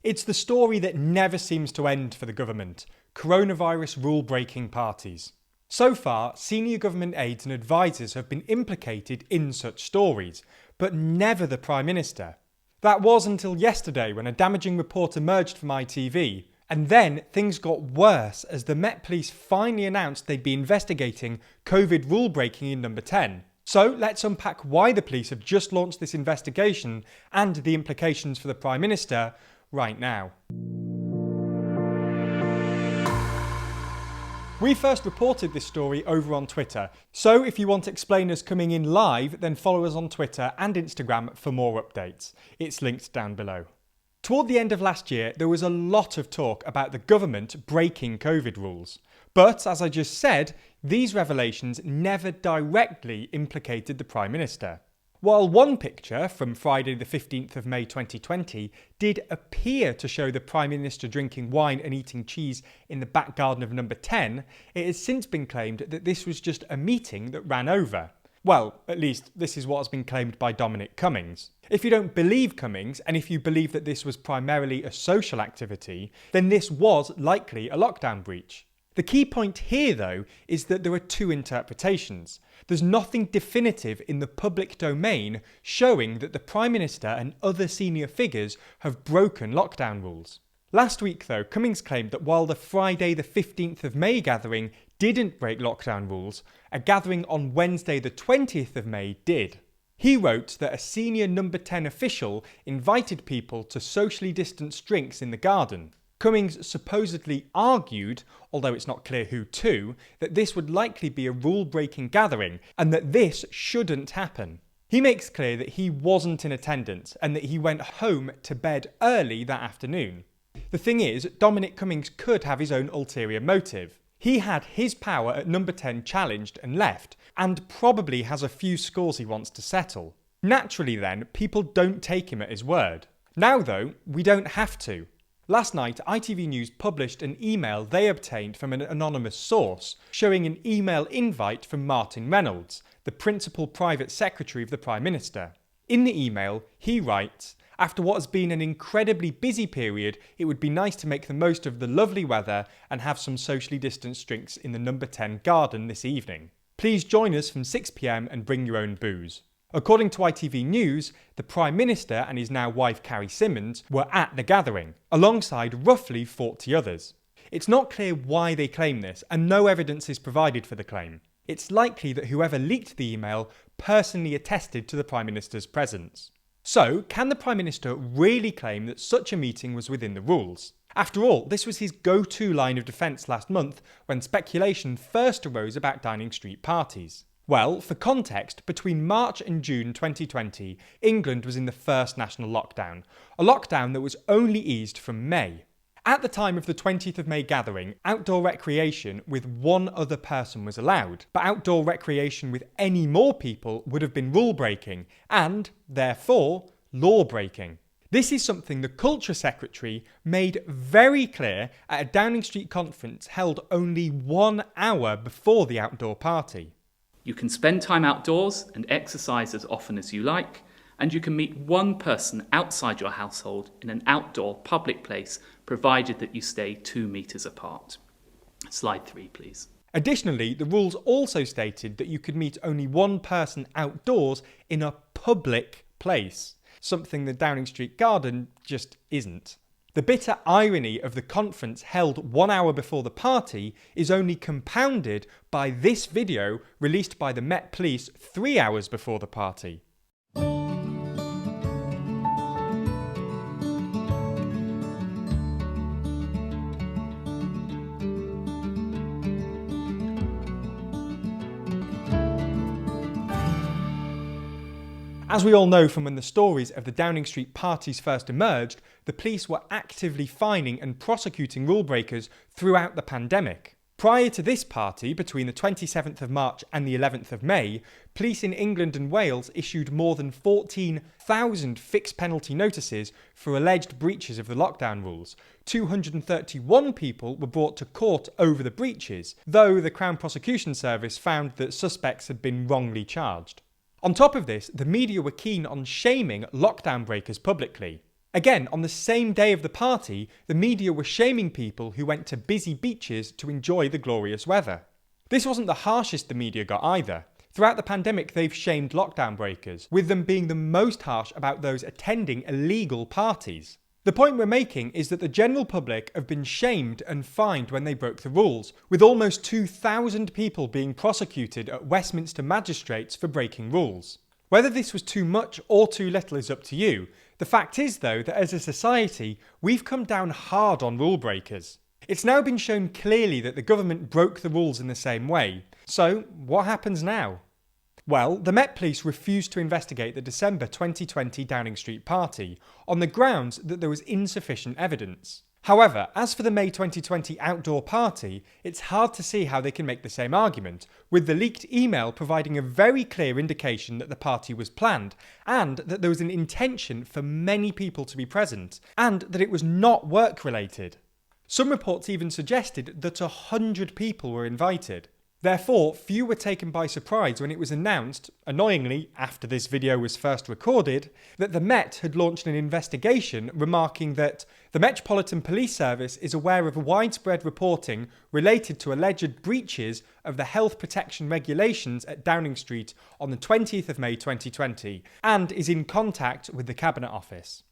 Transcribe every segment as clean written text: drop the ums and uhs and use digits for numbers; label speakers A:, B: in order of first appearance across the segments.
A: It's the story that never seems to end for the government: coronavirus rule-breaking parties. So far, senior government aides and advisors have been implicated in such stories, but never the Prime Minister. That was until yesterday when a damaging report emerged from ITV. And then things got worse as the Met Police finally announced they'd be investigating COVID rule-breaking in Number 10. So let's unpack why the police have just launched this investigation and the implications for the Prime Minister right now. We first reported this story over on Twitter, so if you want explainers coming in live, then follow us on Twitter and Instagram for more updates. It's linked down below. Toward the end of last year, there was a lot of talk about the government breaking COVID rules. But, as I just said, these revelations never directly implicated the Prime Minister. While one picture from Friday the 15th of May 2020 did appear to show the Prime Minister drinking wine and eating cheese in the back garden of Number 10, it has since been claimed that this was just a meeting that ran over. Well, at least this is what has been claimed by Dominic Cummings. If you don't believe Cummings, and if you believe that this was primarily a social activity, then this was likely a lockdown breach. The key point here, though, is that there are two interpretations. There's nothing definitive in the public domain showing that the Prime Minister and other senior figures have broken lockdown rules. Last week, though, Cummings claimed that while the Friday the 15th of May gathering didn't break lockdown rules, a gathering on Wednesday the 20th of May did. He wrote that a senior Number 10 official invited people to socially distanced drinks in the garden. Cummings supposedly argued, although it's not clear who to, that this would likely be a rule-breaking gathering and that this shouldn't happen. He makes clear that he wasn't in attendance and that he went home to bed early that afternoon. The thing is, Dominic Cummings could have his own ulterior motive. He had his power at Number 10 challenged and left, and probably has a few scores he wants to settle. Naturally then, people don't take him at his word. Now though, we don't have to. Last night, ITV News published an email they obtained from an anonymous source, showing an email invite from Martin Reynolds, the principal private secretary of the Prime Minister. In the email, he writes, "After what has been an incredibly busy period, it would be nice to make the most of the lovely weather and have some socially distanced drinks in the Number 10 garden this evening. Please join us from 6 p.m. and bring your own booze." According to ITV News, the Prime Minister and his now wife Carrie Symonds were at the gathering, alongside roughly 40 others. It's not clear why they claim this, and no evidence is provided for the claim. It's likely that whoever leaked the email personally attested to the Prime Minister's presence. So, can the Prime Minister really claim that such a meeting was within the rules? After all, this was his go-to line of defence last month when speculation first arose about Downing Street parties. Well, for context, between March and June 2020, England was in the first national lockdown, a lockdown that was only eased from May. At the time of the 20th of May gathering, outdoor recreation with one other person was allowed, but outdoor recreation with any more people would have been rule-breaking and, therefore, law-breaking. This is something the Culture Secretary made very clear at a Downing Street conference held only 1 hour before the outdoor party.
B: You can spend time outdoors and exercise as often as you like, and you can meet one person outside your household in an outdoor public place, provided that you stay 2 metres apart. Slide 3, please.
A: Additionally, the rules also stated that you could meet only one person outdoors in a public place, something the Downing Street garden just isn't. The bitter irony of the conference held 1 hour before the party is only compounded by this video released by the Met Police 3 hours before the party. As we all know from when the stories of the Downing Street parties first emerged, the police were actively fining and prosecuting rule breakers throughout the pandemic. Prior to this party, between the 27th of March and the 11th of May, police in England and Wales issued more than 14,000 fixed penalty notices for alleged breaches of the lockdown rules. 231 people were brought to court over the breaches, though the Crown Prosecution Service found that suspects had been wrongly charged. On top of this, the media were keen on shaming lockdown breakers publicly. Again, on the same day of the party, the media were shaming people who went to busy beaches to enjoy the glorious weather. This wasn't the harshest the media got either. Throughout the pandemic, they've shamed lockdown breakers, with them being the most harsh about those attending illegal parties. The point we're making is that the general public have been shamed and fined when they broke the rules, with almost 2,000 people being prosecuted at Westminster magistrates for breaking rules. Whether this was too much or too little is up to you. The fact is, though, that as a society, we've come down hard on rule breakers. It's now been shown clearly that the government broke the rules in the same way. So, what happens now? Well, the Met Police refused to investigate the December 2020 Downing Street party on the grounds that there was insufficient evidence. However, as for the May 2020 outdoor party, it's hard to see how they can make the same argument, with the leaked email providing a very clear indication that the party was planned, and that there was an intention for many people to be present, and that it was not work-related. Some reports even suggested that 100 people were invited. Therefore, few were taken by surprise when it was announced, annoyingly after this video was first recorded, that the Met had launched an investigation remarking that the Metropolitan Police Service is aware of widespread reporting related to alleged breaches of the health protection regulations at Downing Street on the 20th of May 2020 and is in contact with the Cabinet Office.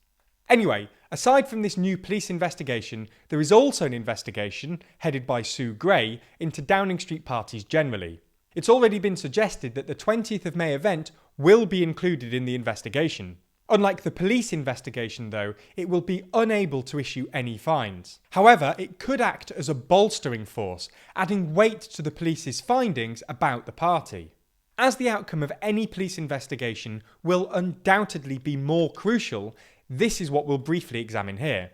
A: Anyway, aside from this new police investigation, there is also an investigation, headed by Sue Gray, into Downing Street parties generally. It's already been suggested that the 20th of May event will be included in the investigation. Unlike the police investigation, though, it will be unable to issue any fines. However, it could act as a bolstering force, adding weight to the police's findings about the party. As the outcome of any police investigation will undoubtedly be more crucial, this is what we'll briefly examine here.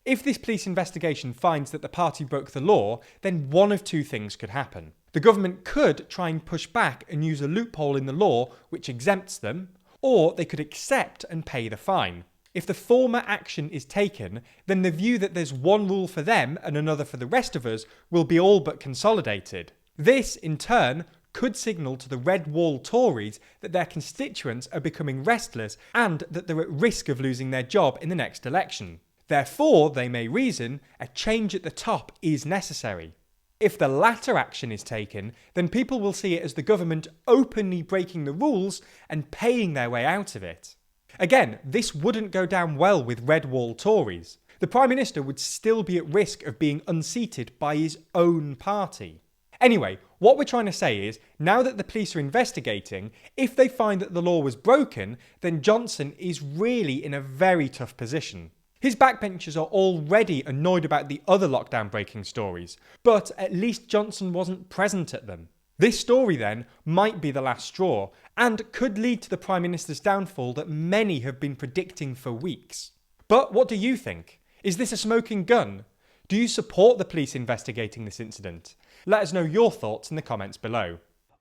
A: If this police investigation finds that the party broke the law, then one of two things could happen. The government could try and push back and use a loophole in the law which exempts them, or they could accept and pay the fine. If the former action is taken, then the view that there's one rule for them and another for the rest of us will be all but consolidated. This, in turn, could signal to the Red Wall Tories that their constituents are becoming restless and that they're at risk of losing their job in the next election. Therefore, they may reason, a change at the top is necessary. If the latter action is taken, then people will see it as the government openly breaking the rules and paying their way out of it. Again, this wouldn't go down well with Red Wall Tories. The Prime Minister would still be at risk of being unseated by his own party. Anyway, what we're trying to say is, now that the police are investigating, if they find that the law was broken, then Johnson is really in a very tough position. His backbenchers are already annoyed about the other lockdown breaking stories, but at least Johnson wasn't present at them. This story then might be the last straw, and could lead to the Prime Minister's downfall that many have been predicting for weeks. But what do you think? Is this a smoking gun? Do you support the police investigating this incident? Let us know your thoughts in the comments below.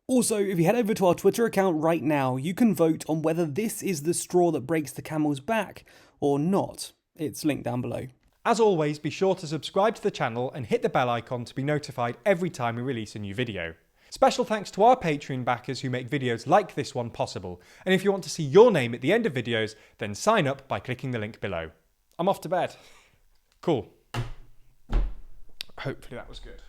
C: Also, if you head over to our Twitter account right now, you can vote on whether this is the straw that breaks the camel's back or not. It's linked down below.
A: As always, be sure to subscribe to the channel and hit the bell icon to be notified every time we release a new video. Special thanks to our Patreon backers who make videos like this one possible. And if you want to see your name at the end of videos, then sign up by clicking the link below. I'm off to bed. Cool. Hopefully that was good.